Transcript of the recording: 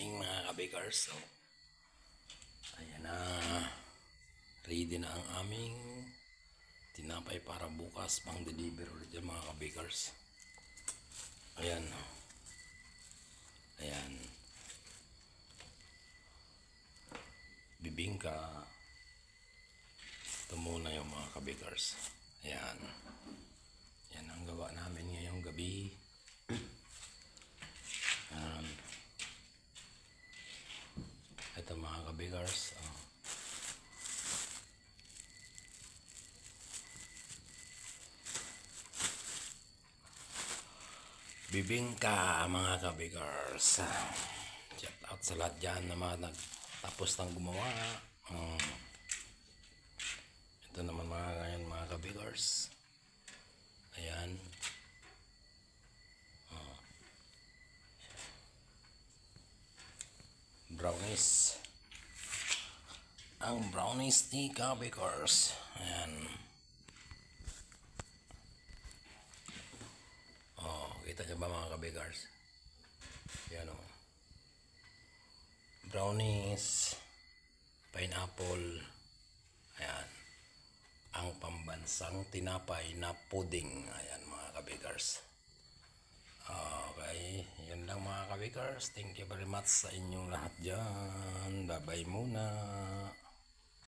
morning mga kabikers. So, ayan na. Ready na ang aming tinapay para bukas pang deliver ulit yan mga kabikers. Ayan. Ayan. Bibingka. Ito muna yung mga kabikers. Ayan. Yan ang gawa namin ngayong gabi. Ayan. Ito mga kabikers. Bibingka mga kabikers. Shout out sa lahat dyan na mga nagtapos ng gumawa. Ito naman mga ngayon mga kabikers. Ayan. Brownies. Ang brownies ni kabikers. Ayan. Kita nyo ba mga kabikers? Yan o. Brownies. Pineapple. Ayan. Ang pambansang tinapay na pudding. Ayan mga kabikers. Okay. Yan lang mga kabikers. Thank you very much sa inyong lahat dyan. Bye bye muna.